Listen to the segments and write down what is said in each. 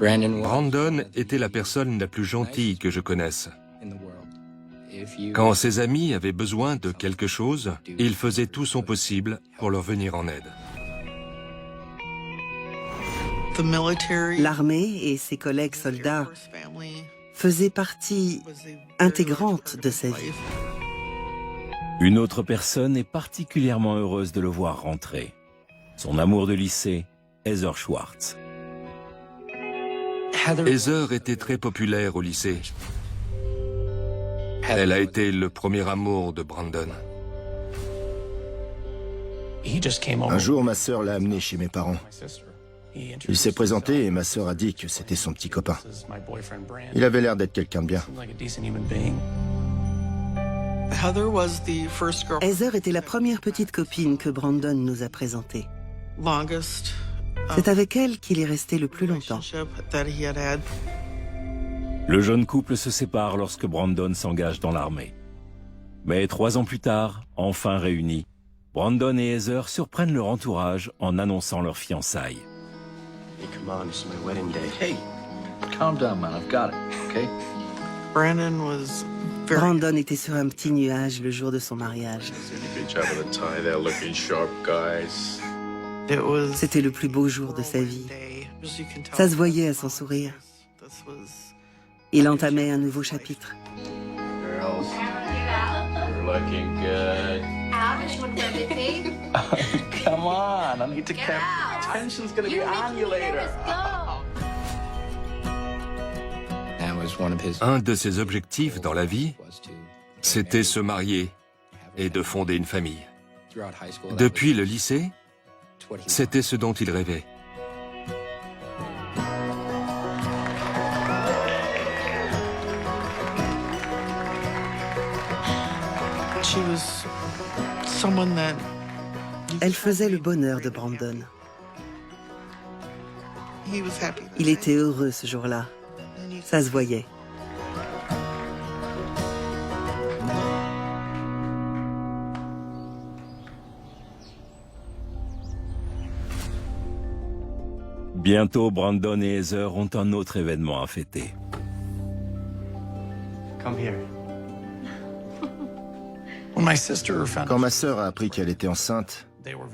Brandon était la personne la plus gentille que je connaisse. Quand ses amis avaient besoin de quelque chose, il faisait tout son possible pour leur venir en aide. L'armée et ses collègues soldats faisaient partie intégrante de sa vie. Une autre personne est particulièrement heureuse de le voir rentrer. Son amour de lycée, Heather Schwartz. Heather était très populaire au lycée. Elle a été le premier amour de Brandon. Un jour, ma sœur l'a amené chez mes parents. Il s'est présenté et ma sœur a dit que c'était son petit copain. Il avait l'air d'être quelqu'un de bien. Heather était la première petite copine que Brandon nous a présentée. C'est avec elle qu'il est resté le plus longtemps. Le jeune couple se sépare lorsque Brandon s'engage dans l'armée. Mais 3 ans plus tard, enfin réunis, Brandon et Heather surprennent leur entourage en annonçant leur fiançailles. Hey, come on, it's my wedding day. Hey, calm down, man. I've got it, okay? Brandon était sur un petit nuage le jour de son mariage. C'était le plus beau jour de sa vie. Ça se voyait à son sourire. Il entamait un nouveau chapitre. Come on, I need to cap. Tension's gonna be on you later. Un de ses objectifs dans la vie, c'était se marier et de fonder une famille. Depuis le lycée, c'était ce dont il rêvait. Elle faisait le bonheur de Brandon. Il était heureux ce jour-là. Ça se voyait. Bientôt, Brandon et Heather ont un autre événement à fêter. Quand ma sœur a appris qu'elle était enceinte,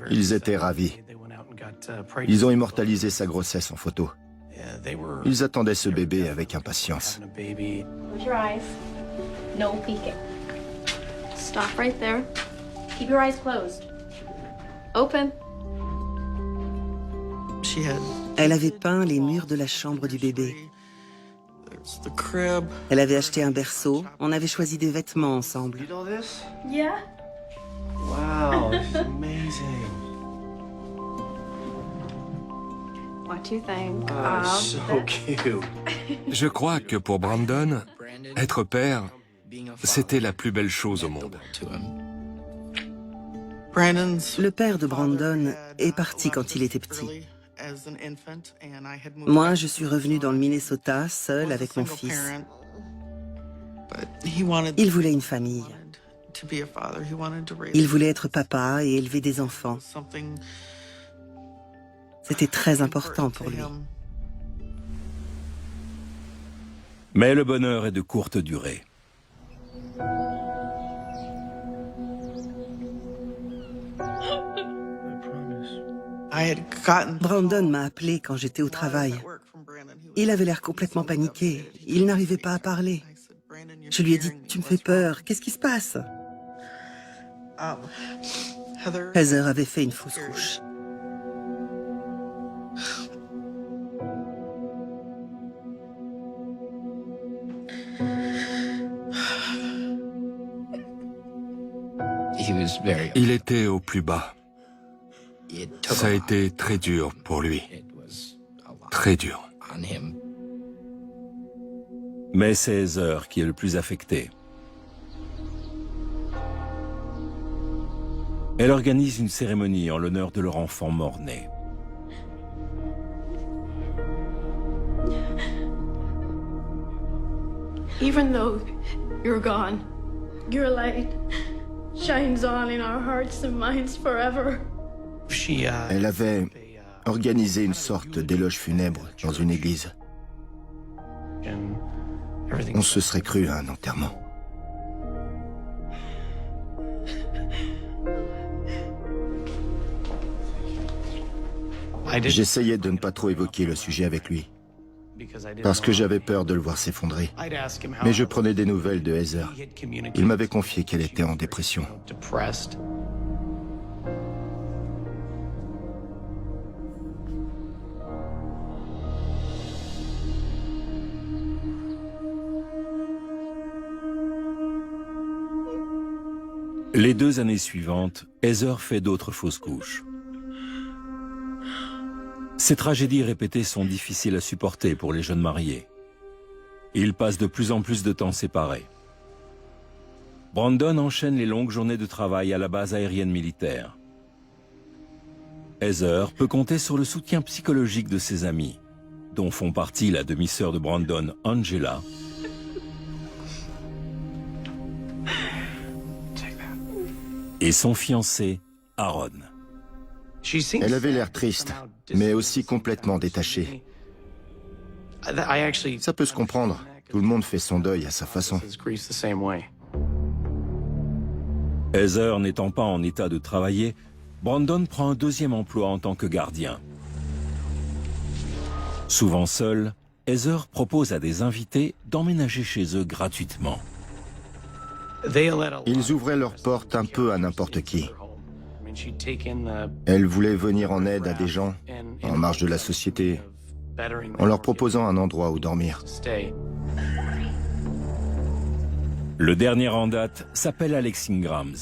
ils étaient ravis. Ils ont immortalisé sa grossesse en photo. Ils attendaient ce bébé avec impatience. Close your eyes. No peeking. Stop right there. Keep your eyes closed. Open. Elle avait peint les murs de la chambre du bébé. Elle avait acheté un berceau. On avait choisi des vêtements ensemble. Yeah. Wow, this is amazing. What do you think? Oh, it's so cute. Je crois que pour Brandon, être père, c'était la plus belle chose au monde. Le père de Brandon est parti quand il était petit. Moi, je suis revenue dans le Minnesota, seule avec mon fils. Il voulait une famille. Il voulait être papa et élever des enfants. C'était très important pour lui. Mais le bonheur est de courte durée. Brandon m'a appelé quand j'étais au travail. Il avait l'air complètement paniqué. Il n'arrivait pas à parler. Je lui ai dit « Tu me fais peur, qu'est-ce qui se passe ?» Heather avait fait une fausse couche. Il était au plus bas. Ça a été très dur pour lui. Très dur. Mais c'est Heather qui est le plus affectée. Elle organise une cérémonie en l'honneur de leur enfant mort-né. Even though you're gone, your light shines on in our hearts and minds forever. Elle avait organisé une sorte d'éloge funèbre dans une église. On se serait cru à un enterrement. J'essayais de ne pas trop évoquer le sujet avec lui, parce que j'avais peur de le voir s'effondrer. Mais je prenais des nouvelles de Heather. Il m'avait confié qu'elle était en dépression. Les 2 années suivantes, Heather fait d'autres fausses couches. Ces tragédies répétées sont difficiles à supporter pour les jeunes mariés. Ils passent de plus en plus de temps séparés. Brandon enchaîne les longues journées de travail à la base aérienne militaire. Heather peut compter sur le soutien psychologique de ses amis, dont font partie la demi-sœur de Brandon, Angela, et son fiancé, Aaron. Elle avait l'air triste, mais aussi complètement détachée. Ça peut se comprendre. Tout le monde fait son deuil à sa façon. Heather n'étant pas en état de travailler, Brandon prend un 2e emploi en tant que gardien. Souvent seul, Heather propose à des invités d'emménager chez eux gratuitement. Ils ouvraient leurs portes un peu à n'importe qui. Elle voulait venir en aide à des gens en marge de la société, en leur proposant un endroit où dormir. Le dernier en date s'appelle Alex Ingrams.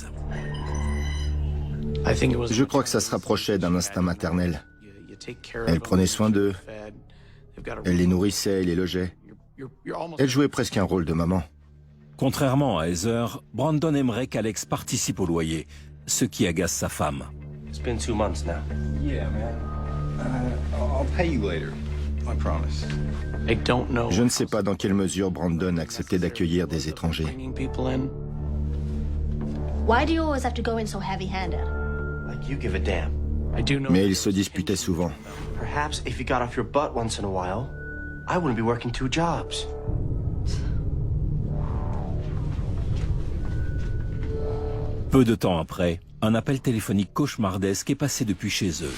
Je crois que ça se rapprochait d'un instinct maternel. Elle prenait soin d'eux, elle les nourrissait et les logeait. Elle jouait presque un rôle de maman. Contrairement à Heather, Brandon aimerait qu'Alex participe au loyer, ce qui agace sa femme. It's been 2 months now. Yeah, man. I'll pay you later. I promise. Je ne sais pas dans quelle mesure Brandon acceptait d'accueillir des étrangers. Why do you always have to go in so heavy-handed? Like you give a damn. Mais ils se disputaient souvent. Perhaps if you got off your butt once in a while, I wouldn't be working 2 jobs. Peu de temps après, un appel téléphonique cauchemardesque est passé depuis chez eux.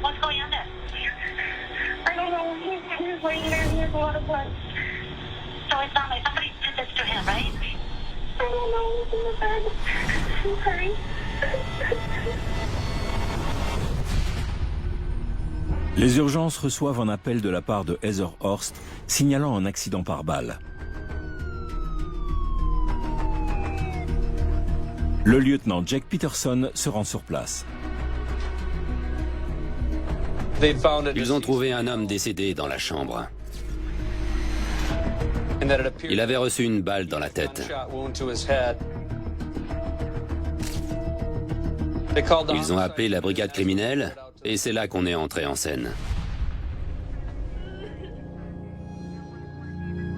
What's going on there? I don't know. He's laying there. He has a lot of blood. So it's not like somebody did this to him, right? I don't know. He's in the bed. I'm sorry. Les urgences reçoivent un appel de la part de Heather Horst signalant un accident par balle. Le lieutenant Jack Peterson se rend sur place. Ils ont trouvé un homme décédé dans la chambre. Il avait reçu une balle dans la tête. Ils ont appelé la brigade criminelle et c'est là qu'on est entré en scène.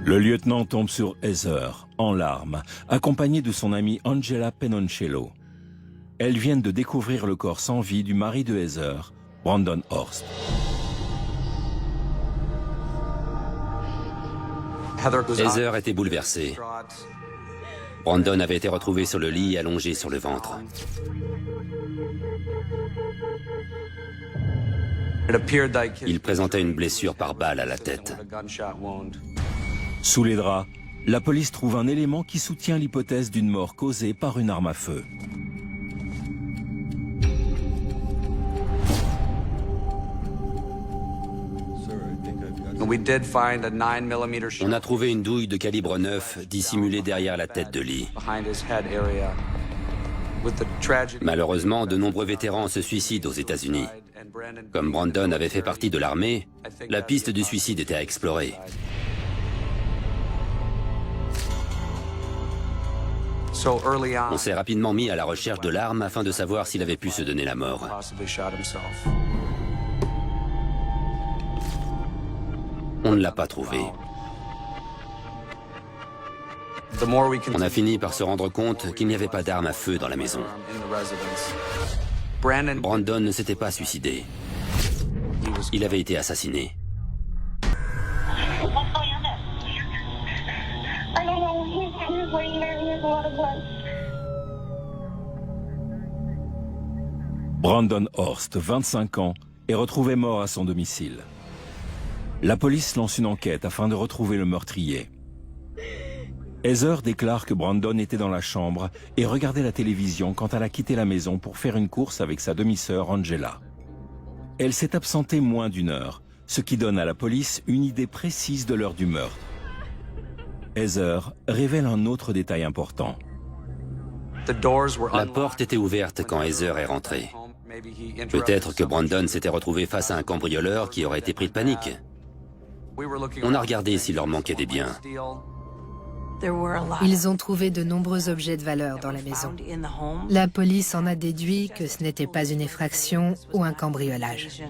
Le lieutenant tombe sur Heather, en larmes, accompagnée de son amie Angela Penoncello. Elles viennent de découvrir le corps sans vie du mari de Heather, Brandon Horst. Heather était bouleversée. Brandon avait été retrouvé sur le lit, allongé sur le ventre. Il présentait une blessure par balle à la tête. Sous les draps, la police trouve un élément qui soutient l'hypothèse d'une mort causée par une arme à feu. On a trouvé une douille de calibre 9 dissimulée derrière la tête de Lee. Malheureusement, de nombreux vétérans se suicident aux États-Unis. Comme Brandon avait fait partie de l'armée, la piste du suicide était à explorer. On s'est rapidement mis à la recherche de l'arme afin de savoir s'il avait pu se donner la mort. On ne l'a pas trouvé. On a fini par se rendre compte qu'il n'y avait pas d'arme à feu dans la maison. Brandon ne s'était pas suicidé. Il avait été assassiné. What's going on there? I don't know. He's laying there. He has a lot of blood. Brandon Horst, 25 ans, est retrouvé mort à son domicile. La police lance une enquête afin de retrouver le meurtrier. Heather déclare que Brandon était dans la chambre et regardait la télévision quand elle a quitté la maison pour faire une course avec sa demi-sœur Angela. Elle s'est absentée moins d'1 heure, ce qui donne à la police une idée précise de l'heure du meurtre. Heather révèle un autre détail important. La porte était ouverte quand Heather est rentrée. Peut-être que Brandon s'était retrouvé face à un cambrioleur qui aurait été pris de panique. On a regardé s'il leur manquait des biens. Ils ont trouvé de nombreux objets de valeur dans la maison. La police en a déduit que ce n'était pas une effraction ou un cambriolage.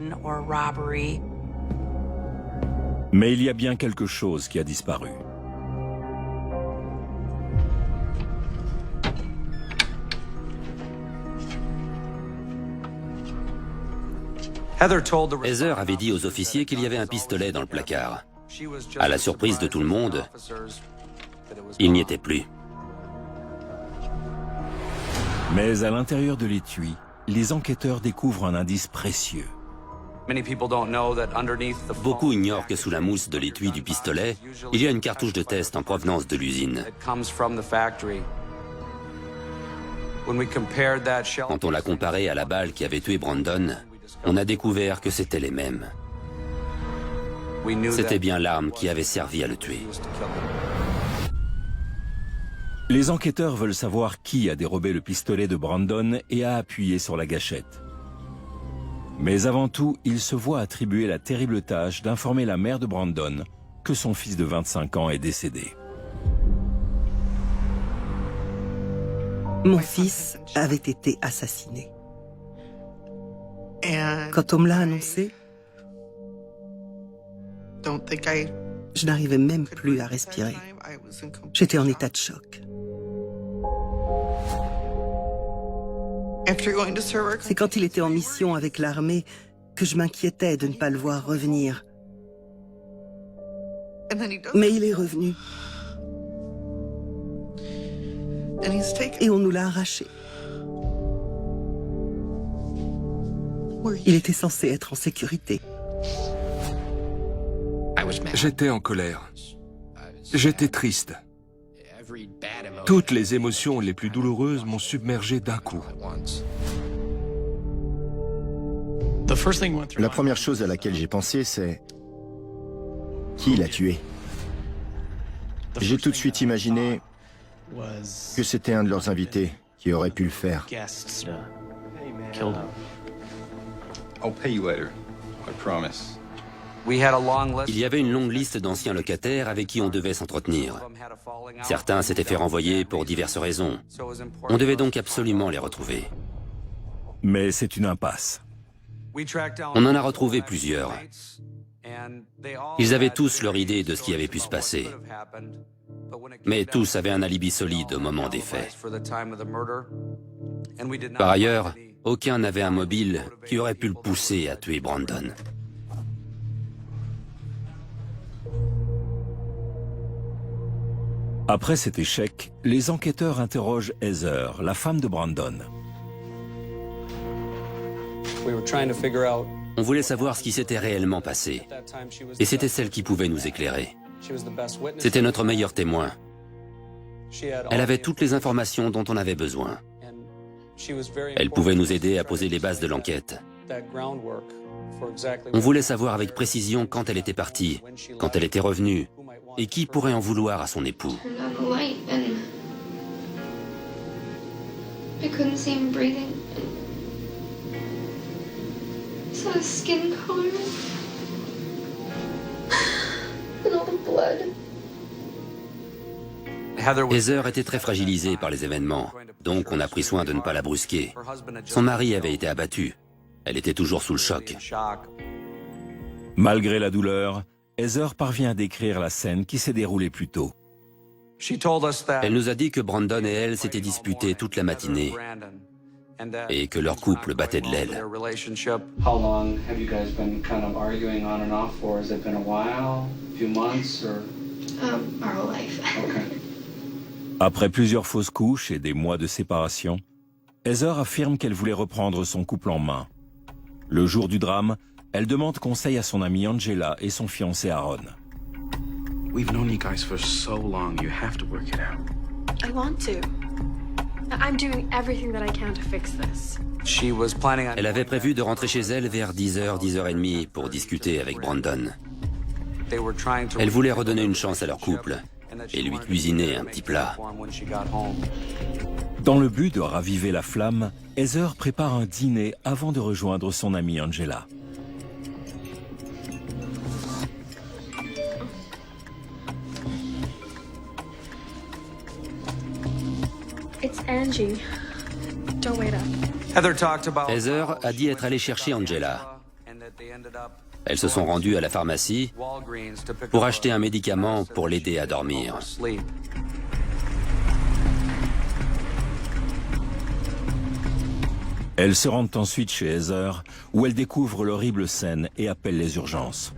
Mais il y a bien quelque chose qui a disparu. Heather avait dit aux officiers qu'il y avait un pistolet dans le placard. À la surprise de tout le monde, il n'y était plus. Mais à l'intérieur de l'étui, les enquêteurs découvrent un indice précieux. Beaucoup ignorent que sous la mousse de l'étui du pistolet, il y a une cartouche de test en provenance de l'usine. Quand on l'a comparée à la balle qui avait tué Brandon, on a découvert que c'était les mêmes. C'était bien l'arme qui avait servi à le tuer. Les enquêteurs veulent savoir qui a dérobé le pistolet de Brandon et a appuyé sur la gâchette. Mais avant tout, ils se voient attribuer la terrible tâche d'informer la mère de Brandon que son fils de 25 ans est décédé. Mon fils avait été assassiné. Quand on me l'a annoncé, je n'arrivais même plus à respirer. J'étais en état de choc. C'est quand il était en mission avec l'armée que je m'inquiétais de ne pas le voir revenir. Mais il est revenu. Et on nous l'a arraché. Il était censé être en sécurité. J'étais en colère. J'étais triste. Toutes les émotions les plus douloureuses m'ont submergé d'un coup. La première chose à laquelle j'ai pensé, c'est... Qui l'a tué? J'ai tout de suite imaginé que c'était un de leurs invités qui aurait pu le faire. I'll pay you later. I promise. Il y avait une longue liste d'anciens locataires avec qui on devait s'entretenir. Certains s'étaient fait renvoyer pour diverses raisons. On devait donc absolument les retrouver. Mais c'est une impasse. On en a retrouvé plusieurs. Ils avaient tous leur idée de ce qui avait pu se passer. Mais tous avaient un alibi solide au moment des faits. Par ailleurs, aucun n'avait un mobile qui aurait pu le pousser à tuer Brandon. Après cet échec, les enquêteurs interrogent Heather, la femme de Brandon. On voulait savoir ce qui s'était réellement passé. Et c'était celle qui pouvait nous éclairer. C'était notre meilleur témoin. Elle avait toutes les informations dont on avait besoin. Elle pouvait nous aider à poser les bases de l'enquête. On voulait savoir avec précision quand elle était partie, quand elle était revenue, et qui pourrait en vouloir à son époux. I couldn't see him breathing. I saw his skin color and all the blood. Heather était très fragilisée par les événements, donc on a pris soin de ne pas la brusquer. Son mari avait été abattu. Elle était toujours sous le choc. Malgré la douleur, Heather parvient à décrire la scène qui s'est déroulée plus tôt. Elle nous a dit que Brandon et elle s'étaient disputés toute la matinée et que leur couple battait de l'aile. How long have you guys been kind of arguing on and off for? Has it been a while? A few months or? Our whole life. Okay. Après plusieurs fausses couches et des mois de séparation, Heather affirme qu'elle voulait reprendre son couple en main. Le jour du drame, elle demande conseil à son amie Angela et son fiancé Aaron. We've known you guys for so long. You have to work it out. I want to. I'm doing everything that I can to fix this. She was planning on. Elle avait prévu de rentrer chez elle vers 10h, 10h30 pour discuter avec Brandon. They were trying to. Elle voulait redonner une chance à leur couple et lui cuisiner un petit plat. Dans le but de raviver la flamme, Heather prépare un dîner avant de rejoindre son amie Angela. It's Angie. Don't wait up. Heather a dit être allée chercher Angela. Elles se sont rendues à la pharmacie pour acheter un médicament pour l'aider à dormir. Elles se rendent ensuite chez Heather, où elles découvrent l'horrible scène et appellent les urgences.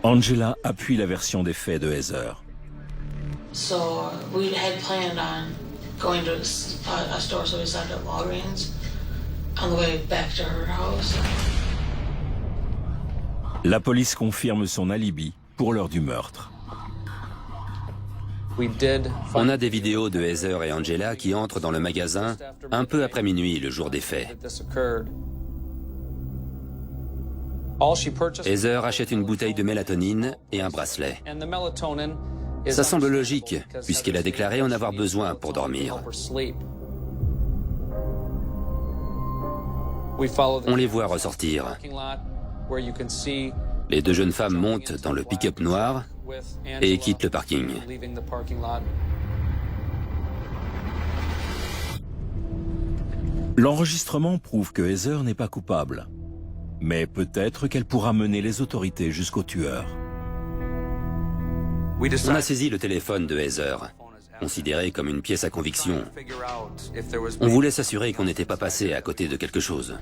Angela appuie la version des faits de Heather. So we had planned on going to a store, so we stopped at Walgreens on the way back to her house. La police confirme son alibi pour l'heure du meurtre. On a des vidéos de Heather et Angela qui entrent dans le magasin un peu après minuit le jour des faits. Heather achète une bouteille de mélatonine et un bracelet. Ça semble logique, puisqu'elle a déclaré en avoir besoin pour dormir. On les voit ressortir. Les deux jeunes femmes montent dans le pick-up noir et quittent le parking. L'enregistrement prouve que Heather n'est pas coupable. Mais peut-être qu'elle pourra mener les autorités jusqu'au tueur. On a saisi le téléphone de Heather, considéré comme une pièce à conviction. On voulait s'assurer qu'on n'était pas passé à côté de quelque chose.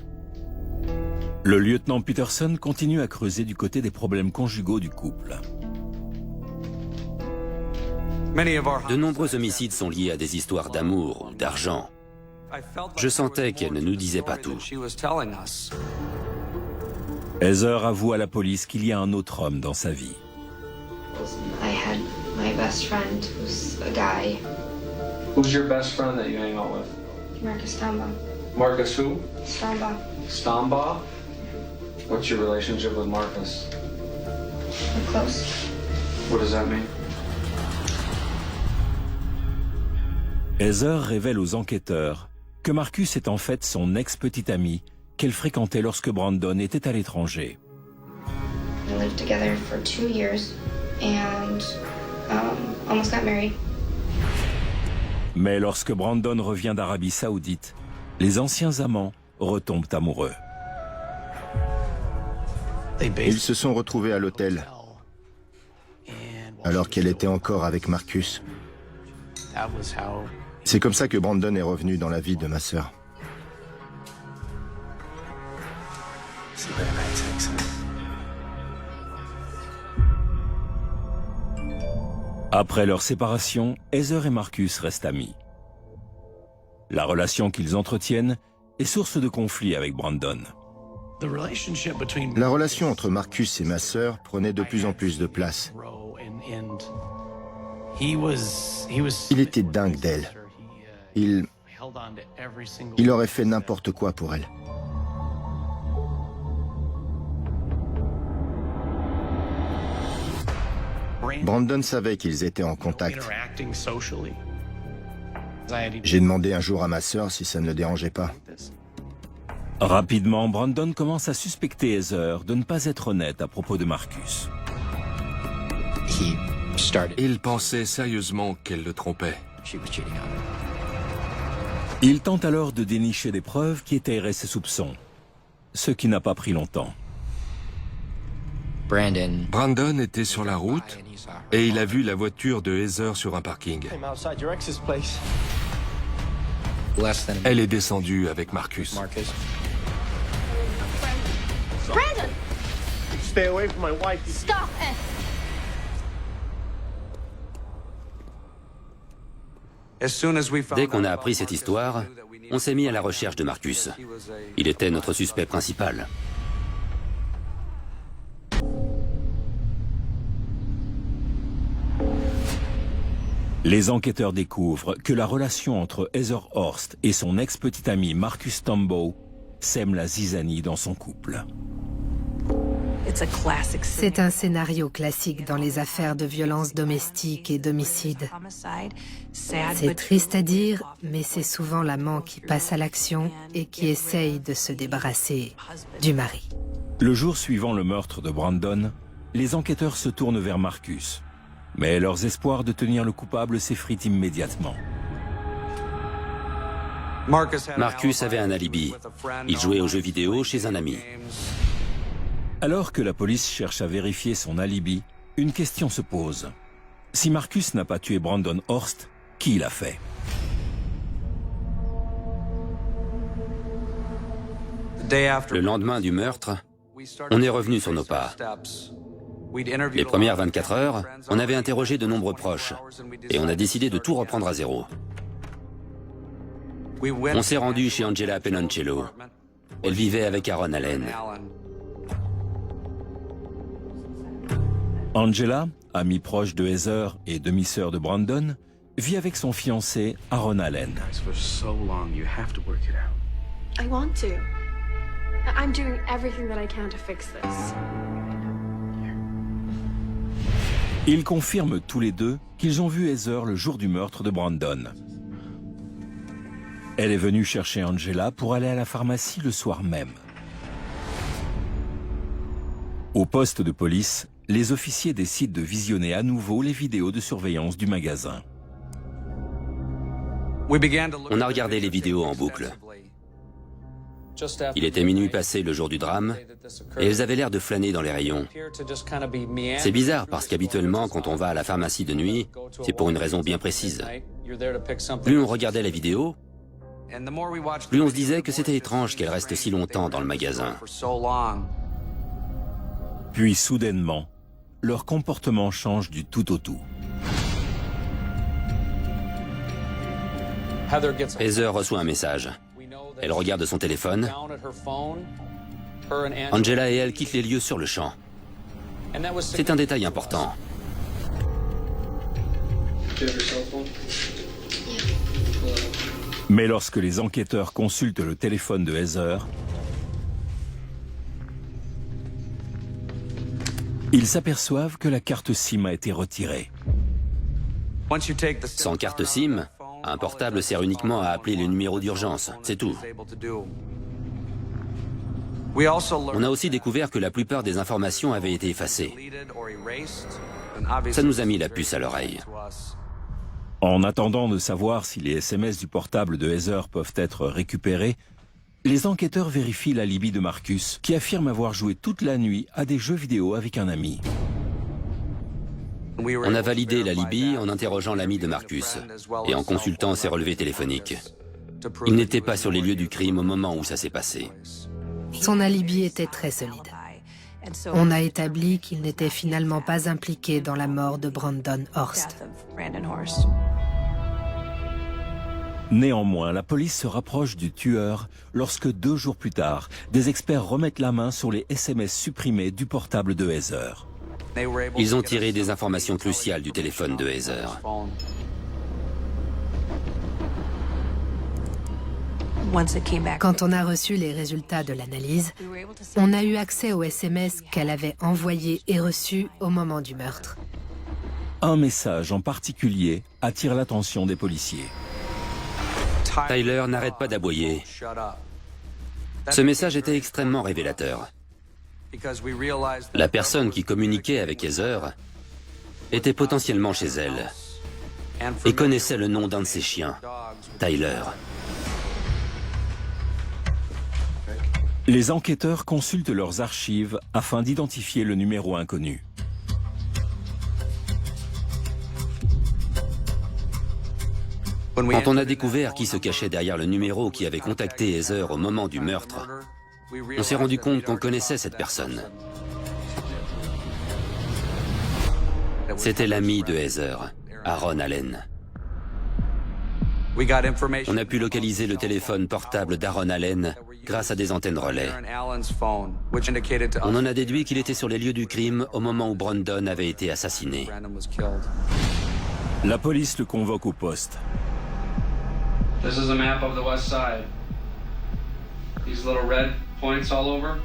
Le lieutenant Peterson continue à creuser du côté des problèmes conjugaux du couple. De nombreux homicides sont liés à des histoires d'amour ou d'argent. Je sentais qu'elle ne nous disait pas tout. Heather avoue à la police qu'il y a un autre homme dans sa vie. I had my best friend who's a guy, Who's your best friend that you hang out with? Marcus Stamba. Marcus who? Stamba. Stamba? What's your relationship with Marcus? We're close. What does that mean? Heather révèle aux enquêteurs que Marcus est en fait son ex-petit ami qu'elle fréquentait lorsque Brandon était à l'étranger. We lived together for 2 years and almost got married. Mais lorsque Brandon revient d'Arabie Saoudite, les anciens amants retombent amoureux. Ils se sont retrouvés à l'hôtel, alors qu'elle était encore avec Marcus. C'est comme ça que Brandon est revenu dans la vie de ma sœur. Après leur séparation, Heather et Marcus restent amis. La relation qu'ils entretiennent est source de conflits avec Brandon. La relation entre Marcus et ma sœur prenait de plus en plus de place. Il était dingue d'elle. Il aurait fait n'importe quoi pour elle. Brandon savait qu'ils étaient en contact. J'ai demandé un jour à ma sœur si ça ne le dérangeait pas. Rapidement, Brandon commence à suspecter Heather de ne pas être honnête à propos de Marcus. Il pensait sérieusement qu'elle le trompait. Il tente alors de dénicher des preuves qui étayeraient ses soupçons, ce qui n'a pas pris longtemps. Brandon était sur la route et il a vu la voiture de Heather sur un parking. Elle est descendue avec Marcus. Brandon! Stay away from my wife. Stop it! Dès qu'on a appris cette histoire, on s'est mis à la recherche de Marcus. Il était notre suspect principal. Les enquêteurs découvrent que la relation entre Heather Horst et son ex-petit ami Marcus Tombaugh sème la zizanie dans son couple. C'est un scénario classique dans les affaires de violence domestique et d'homicide. C'est triste à dire, mais c'est souvent l'amant qui passe à l'action et qui essaye de se débarrasser du mari. Le jour suivant le meurtre de Brandon, les enquêteurs se tournent vers Marcus. Mais leurs espoirs de tenir le coupable s'effritent immédiatement. Marcus avait un alibi. Il jouait aux jeux vidéo chez un ami. Alors que la police cherche à vérifier son alibi, une question se pose. Si Marcus n'a pas tué Brandon Horst, qui l'a fait? Le lendemain du meurtre, on est revenu sur nos pas. Les premières 24 heures, on avait interrogé de nombreux proches et on a décidé de tout reprendre à zéro. On s'est rendu chez Angela Penoncello. Elle vivait avec Aaron Allen. Angela, amie proche de Heather et demi-sœur de Brandon, vit avec son fiancé Aaron Allen. I want to. I'm doing everything that I can to fix this. Ils confirment tous les deux qu'ils ont vu Heather le jour du meurtre de Brandon. Elle est venue chercher Angela pour aller à la pharmacie le soir même. Au poste de police, les officiers décident de visionner à nouveau les vidéos de surveillance du magasin. On a regardé les vidéos en boucle. Il était minuit passé le jour du drame et elles avaient l'air de flâner dans les rayons. C'est bizarre parce qu'habituellement, quand on va à la pharmacie de nuit, c'est pour une raison bien précise. Plus on regardait la vidéo, plus on se disait que c'était étrange qu'elle reste si longtemps dans le magasin. Puis soudainement, leur comportement change du tout au tout. Heather reçoit un message. Elle regarde son téléphone. Angela et elle quittent les lieux sur le champ. C'est un détail important. Mais lorsque les enquêteurs consultent le téléphone de Heather, ils s'aperçoivent que la carte SIM a été retirée. Sans carte SIM, un portable sert uniquement à appeler le numéro d'urgence, c'est tout. On a aussi découvert que la plupart des informations avaient été effacées. Ça nous a mis la puce à l'oreille. En attendant de savoir si les SMS du portable de Heather peuvent être récupérés, les enquêteurs vérifient l'alibi de Marcus, qui affirme avoir joué toute la nuit à des jeux vidéo avec un ami. On a validé l'alibi en interrogeant l'ami de Marcus et en consultant ses relevés téléphoniques. Il n'était pas sur les lieux du crime au moment où ça s'est passé. Son alibi était très solide. On a établi qu'il n'était finalement pas impliqué dans la mort de Brandon Horst. Néanmoins, la police se rapproche du tueur lorsque 2 jours plus tard, des experts remettent la main sur les SMS supprimés du portable de Heather. Ils ont tiré des informations cruciales du téléphone de Heather. Quand on a reçu les résultats de l'analyse, on a eu accès aux SMS qu'elle avait envoyés et reçus au moment du meurtre. Un message en particulier attire l'attention des policiers. Tyler n'arrête pas d'aboyer. Ce message était extrêmement révélateur. La personne qui communiquait avec Heather était potentiellement chez elle et connaissait le nom d'un de ses chiens, Tyler. Les enquêteurs consultent leurs archives afin d'identifier le numéro inconnu. Quand on a découvert qui se cachait derrière le numéro qui avait contacté Heather au moment du meurtre, on s'est rendu compte qu'on connaissait cette personne. C'était l'ami de Heather, Aaron Allen. On a pu localiser le téléphone portable d'Aaron Allen grâce à des antennes relais. On en a déduit qu'il était sur les lieux du crime au moment où Brandon avait été assassiné. La police le convoque au poste. This is a map of the west side. These little red points all over,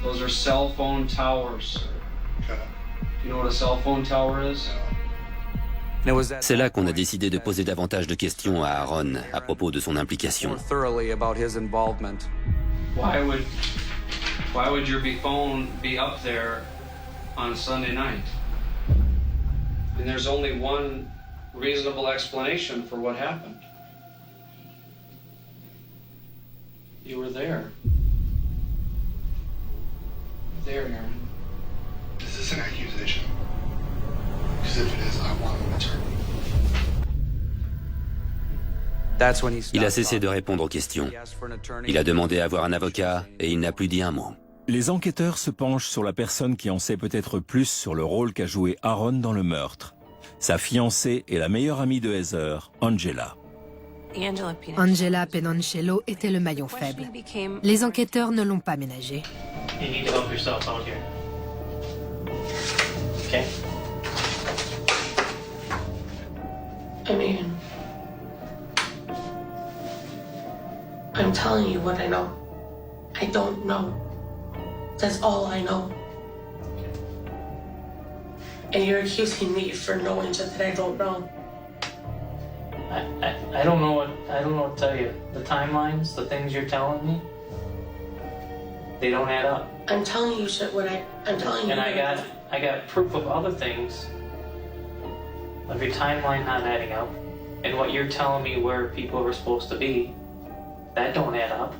those are cell phone towers. You know what a cell phone tower is? C'est là qu'on a décidé de poser davantage de questions à Aaron à propos de son implication. Why would your phone be up there on Sunday night? And there's only one reasonable explanation for what happened. You were there. There, Aaron. Is this an accusation? Because if it is, I want an attorney. Il a cessé de répondre aux questions. Il a demandé à avoir un avocat et il n'a plus dit un mot. Les enquêteurs se penchent sur la personne qui en sait peut-être plus sur le rôle qu'a joué Aaron dans le meurtre. Sa fiancée et la meilleure amie de Heather, Angela. Angela Penoncello était le maillon faible. Les enquêteurs ne l'ont pas ménagé. You need to help yourself out here. Okay? I mean, I'm telling you what I know. I don't know. That's all I know. And you're accusing me for knowing something I don't know. I don't know what to tell you. The timelines, the things you're telling me, they don't add up. I'm telling you shit I'm telling you. And I got proof of other things of your timeline not adding up, and what you're telling me where people were supposed to be, that don't add up.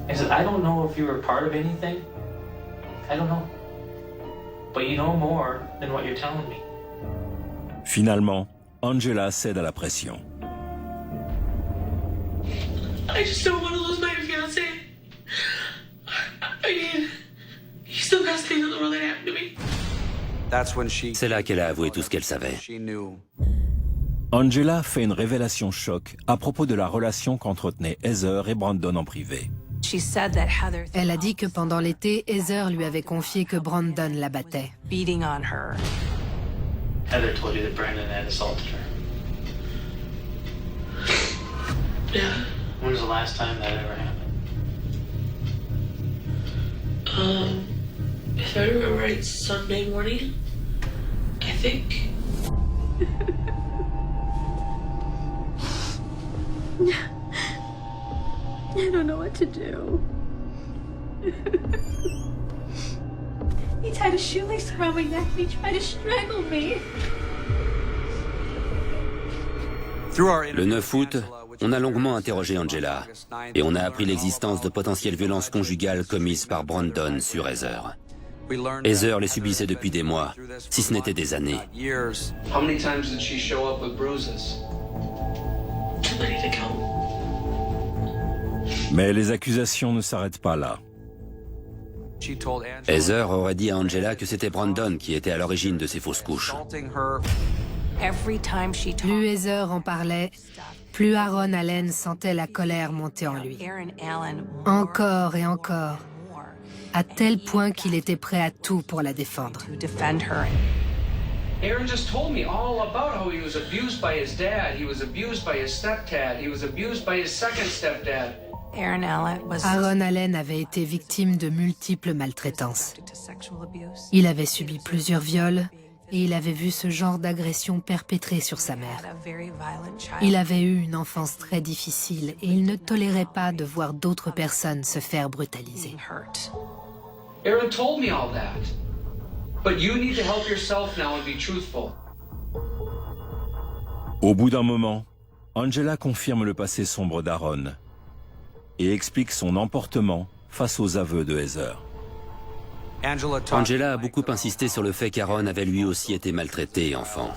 I said, I don't know if you were part of anything. I don't know. But you know more than what you're telling me. Finalement, Angela cède à la pression. I just don't want to lose my fiancé. I mean, he's the best thing in the world that happened to me. C'est là qu'elle a avoué tout ce qu'elle savait. Angela fait une révélation choc à propos de la relation qu'entretenaient Heather et Brandon en privé. Elle a dit que pendant l'été, Heather lui avait confié que Brandon la battait. Heather told you that Brandon had assaulted her. Yeah. When was the last time that ever happened? If I remember right, Sunday morning, I think. I don't know what to do. He tied a shoelace around my neck and he tried to strangle me. Le 9 août, on a longuement interrogé Angela et on a appris l'existence de potentielles violences conjugales commises par Brandon sur Heather. Heather les subissait depuis des mois, si ce n'était des années. How many times did she show up with bruises? Too many to count. Mais les accusations ne s'arrêtent pas là. Heather aurait dit à Angela que c'était Brandon qui était à l'origine de ces fausses couches. Plus Heather en parlait, plus Aaron Allen sentait la colère monter en lui. Encore et encore, à tel point qu'il était prêt à tout pour la défendre. Aaron just told me all about how he was abused by his dad, he was abused by his stepdad, he was abused by his second stepdad. Aaron Allen avait été victime de multiples maltraitances. Il avait subi plusieurs viols et il avait vu ce genre d'agression perpétrée sur sa mère. Il avait eu une enfance très difficile et il ne tolérait pas de voir d'autres personnes se faire brutaliser. Aaron told me all that. But you need to help yourself now and be truthful. Au bout d'un moment, Angela confirme le passé sombre d'Aaron. et explique son emportement face aux aveux de Heather. Angela a beaucoup insisté sur le fait qu'Aaron avait lui aussi été maltraité enfant.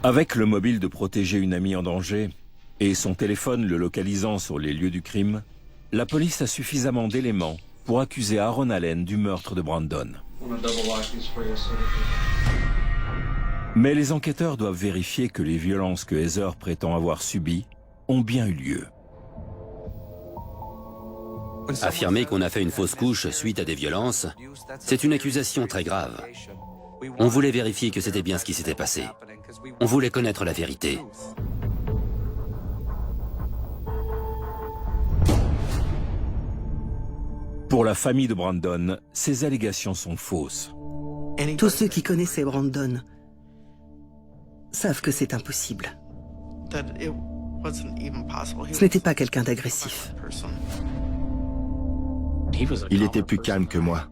Avec le mobile de protéger une amie en danger et son téléphone le localisant sur les lieux du crime, la police a suffisamment d'éléments pour accuser Aaron Allen du meurtre de Brandon. Mais les enquêteurs doivent vérifier que les violences que Heather prétend avoir subies ont bien eu lieu. Affirmer qu'on a fait une fausse couche suite à des violences, c'est une accusation très grave. On voulait vérifier que c'était bien ce qui s'était passé. On voulait connaître la vérité. Pour la famille de Brandon, ces allégations sont fausses. Tous ceux qui connaissaient Brandon savent que c'est impossible. Ce n'était pas quelqu'un d'agressif. Il était plus calme que moi.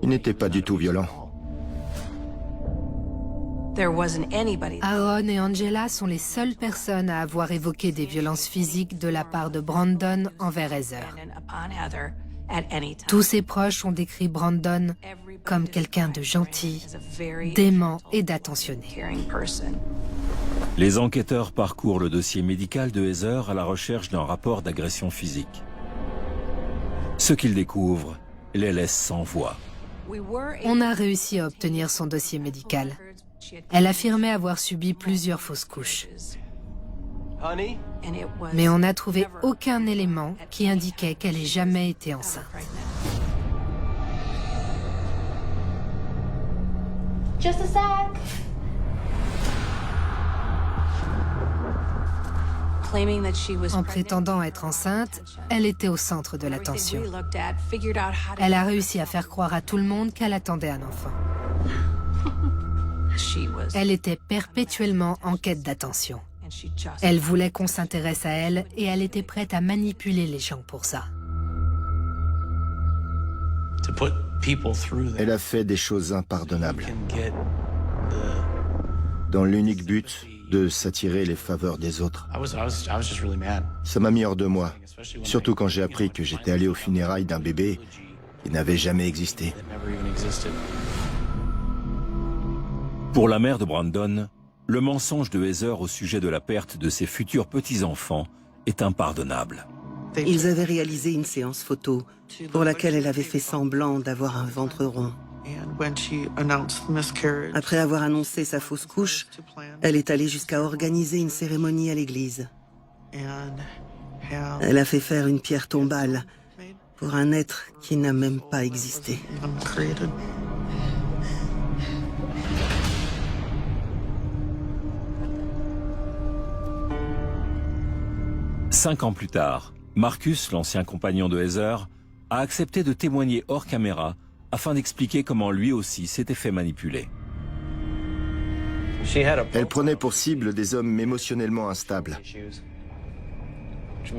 Il n'était pas du tout violent. Aaron et Angela sont les seules personnes à avoir évoqué des violences physiques de la part de Brandon envers Heather. Tous ses proches ont décrit Brandon comme quelqu'un de gentil, d'aimant et d'attentionné. Les enquêteurs parcourent le dossier médical de Heather à la recherche d'un rapport d'agression physique. Ce qu'ils découvrent les laisse sans voix. On a réussi à obtenir son dossier médical. Elle affirmait avoir subi plusieurs fausses couches. Mais on n'a trouvé aucun élément qui indiquait qu'elle ait jamais été enceinte. Just a sec. En prétendant être enceinte, elle était au centre de l'attention. Elle a réussi à faire croire à tout le monde qu'elle attendait un enfant. Elle était perpétuellement en quête d'attention. Elle voulait qu'on s'intéresse à elle et elle était prête à manipuler les gens pour ça. Elle a fait des choses impardonnables, dans l'unique but de s'attirer les faveurs des autres. Ça m'a mis hors de moi, surtout quand j'ai appris que j'étais allé aux funérailles d'un bébé qui n'avait jamais existé. Pour la mère de Brandon, le mensonge de Heather au sujet de la perte de ses futurs petits-enfants est impardonnable. Ils avaient réalisé une séance photo pour laquelle elle avait fait semblant d'avoir un ventre rond. Après avoir annoncé sa fausse couche, elle est allée jusqu'à organiser une cérémonie à l'église. Elle a fait faire une pierre tombale pour un être qui n'a même pas existé. 5 ans plus tard, Marcus, l'ancien compagnon de Heather, a accepté de témoigner hors caméra afin d'expliquer comment lui aussi s'était fait manipuler. Elle prenait pour cible des hommes émotionnellement instables.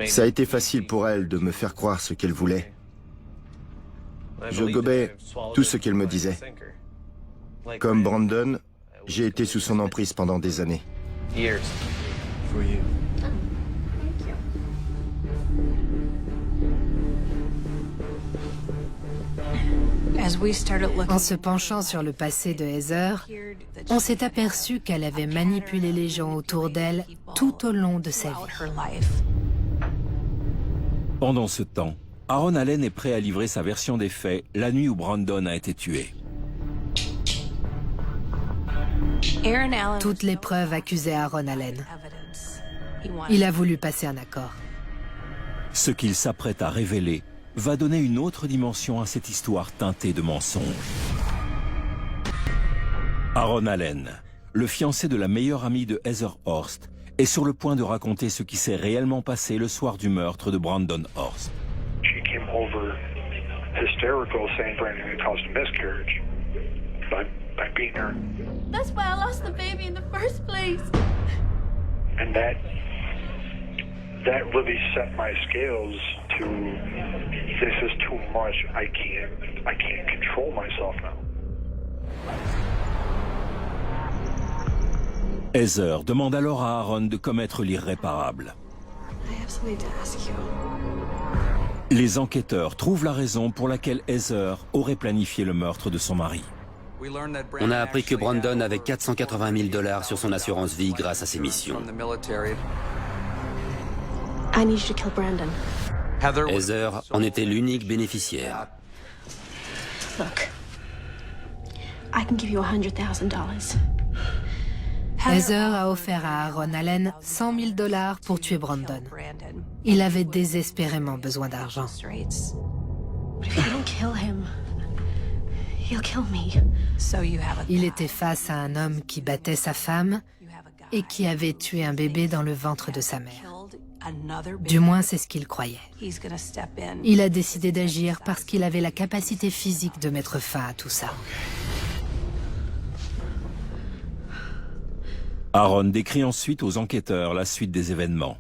Ça a été facile pour elle de me faire croire ce qu'elle voulait. Je gobais tout ce qu'elle me disait. Comme Brandon, j'ai été sous son emprise pendant des années. En se penchant sur le passé de Heather, on s'est aperçu qu'elle avait manipulé les gens autour d'elle tout au long de sa vie. Pendant ce temps, Aaron Allen est prêt à livrer sa version des faits la nuit où Brandon a été tué. Toutes les preuves accusaient Aaron Allen. Il a voulu passer un accord. Ce qu'il s'apprête à révéler va donner une autre dimension à cette histoire teintée de mensonges. Aaron Allen, le fiancé de la meilleure amie de Heather Horst, est sur le point de raconter ce qui s'est réellement passé le soir du meurtre de Brandon Horst. She came over hysterical, saying Brandon had caused a miscarriage by beating her. That's why I lost the baby in the first place. And that really set my scales to, this is too much, I can't control myself now. Heather demande alors à Aaron de commettre l'irréparable. I have something to ask you. Les enquêteurs trouvent la raison pour laquelle Heather aurait planifié le meurtre de son mari. On a appris que Brandon avait 480 000 $ sur son assurance vie grâce à ses missions. I need you to kill Brandon. Heather en était l'unique bénéficiaire. Look, I can give you $100,000. Heather a offert à Aaron Allen 100 000 $ pour tuer Brandon. Il avait désespérément besoin d'argent. But if you don't kill him, he'll kill me. Il était face à un homme qui battait sa femme et qui avait tué un bébé dans le ventre de sa mère. Du moins, c'est ce qu'il croyait. Il a décidé d'agir parce qu'il avait la capacité physique de mettre fin à tout ça. Aaron décrit ensuite aux enquêteurs la suite des événements.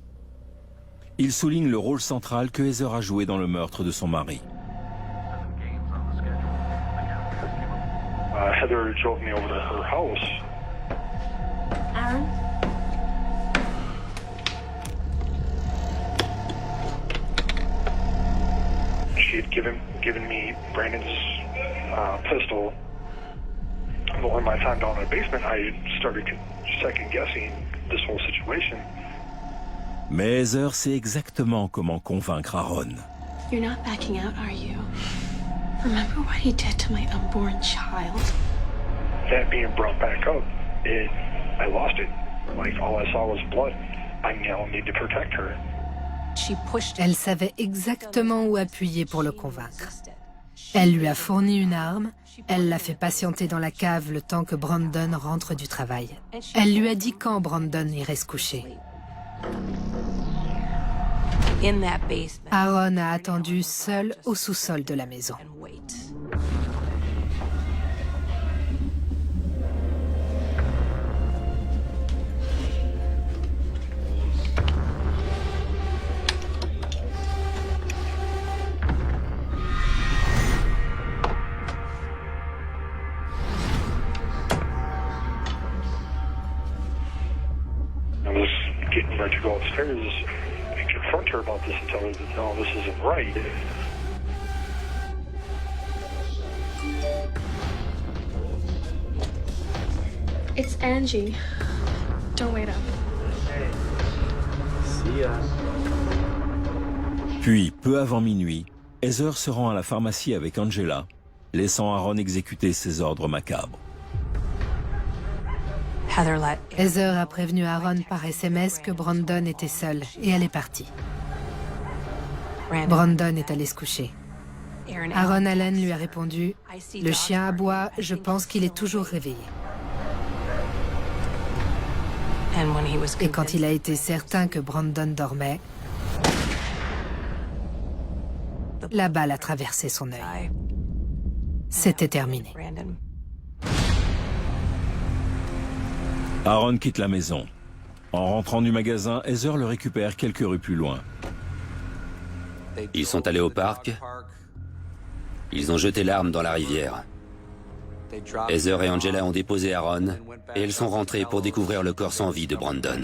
Il souligne le rôle central que Heather a joué dans le meurtre de son mari. Heather drove me over to her house. Aaron? She had given me Brandon's pistol. Well, in my time down in the basement, I started second-guessing this whole situation. Mais Heather sait exactement comment convaincre Aaron. You're not backing out, are you? Remember what he did to my unborn child? That being brought back up, I lost it. Like, all I saw was blood. I now need to protect her. Elle savait exactement où appuyer pour le convaincre. Elle lui a fourni une arme, elle l'a fait patienter dans la cave le temps que Brandon rentre du travail. Elle lui a dit quand Brandon irait se coucher. Aaron a attendu seul au sous-sol de la maison. Getting ready to go upstairs and confront her about this and tell her that, no, this isn't right. It's Angie. Don't wait up. See ya. Puis, peu avant minuit, Heather se rend à la pharmacie avec Angela, laissant Aaron exécuter ses ordres macabres. Heather a prévenu Aaron par SMS que Brandon était seul et elle est partie. Brandon est allé se coucher. Aaron Allen lui a répondu « Le chien aboie, je pense qu'il est toujours réveillé. » Et quand il a été certain que Brandon dormait, la balle a traversé son œil. C'était terminé. Aaron quitte la maison. En rentrant du magasin, Heather le récupère quelques rues plus loin. Ils sont allés au parc. Ils ont jeté l'arme dans la rivière. Heather et Angela ont déposé Aaron et elles sont rentrées pour découvrir le corps sans vie de Brandon.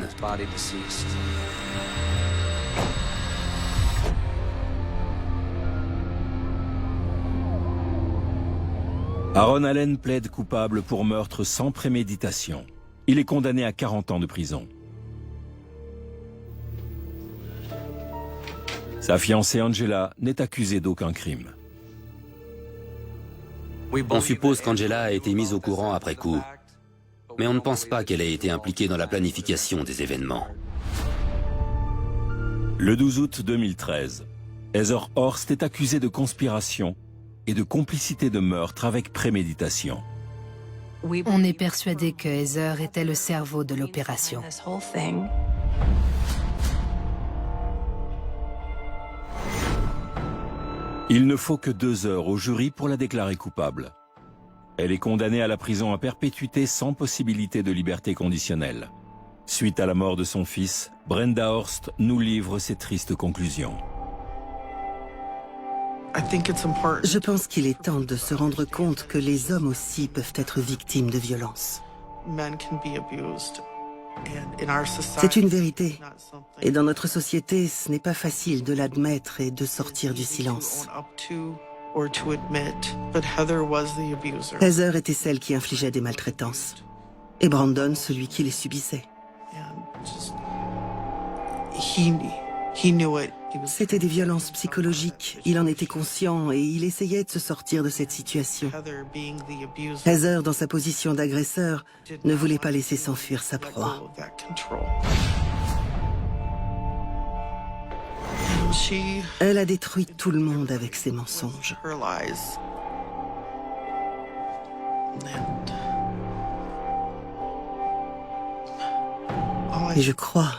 Aaron Allen plaide coupable pour meurtre sans préméditation. Il est condamné à 40 ans de prison. Sa fiancée Angela n'est accusée d'aucun crime. On suppose qu'Angela a été mise au courant après coup, mais on ne pense pas qu'elle ait été impliquée dans la planification des événements. Le 12 août 2013, Heather Horst est accusée de conspiration et de complicité de meurtre avec préméditation. On est persuadé que Heather était le cerveau de l'opération. Il ne faut que 2 heures au jury pour la déclarer coupable. Elle est condamnée à la prison à perpétuité sans possibilité de liberté conditionnelle. Suite à la mort de son fils, Brenda Horst nous livre ses tristes conclusions. Je pense qu'il est temps de se rendre compte que les hommes aussi peuvent être victimes de violences. C'est une vérité. Et dans notre société, ce n'est pas facile de l'admettre et de sortir du silence. Heather était celle qui infligeait des maltraitances. Et Brandon, celui qui les subissait. C'était des violences psychologiques. Il en était conscient et il essayait de se sortir de cette situation. Heather, dans sa position d'agresseur, ne voulait pas laisser s'enfuir sa proie. Elle a détruit tout le monde avec ses mensonges. Et je crois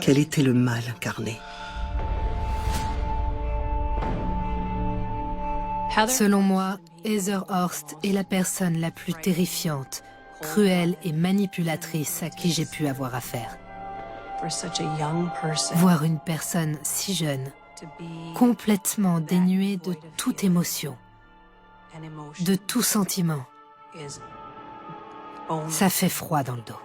qu'elle était le mal incarné. Selon moi, Heather Horst est la personne la plus terrifiante, cruelle et manipulatrice à qui j'ai pu avoir affaire. Voir une personne si jeune, complètement dénuée de toute émotion, de tout sentiment, ça fait froid dans le dos.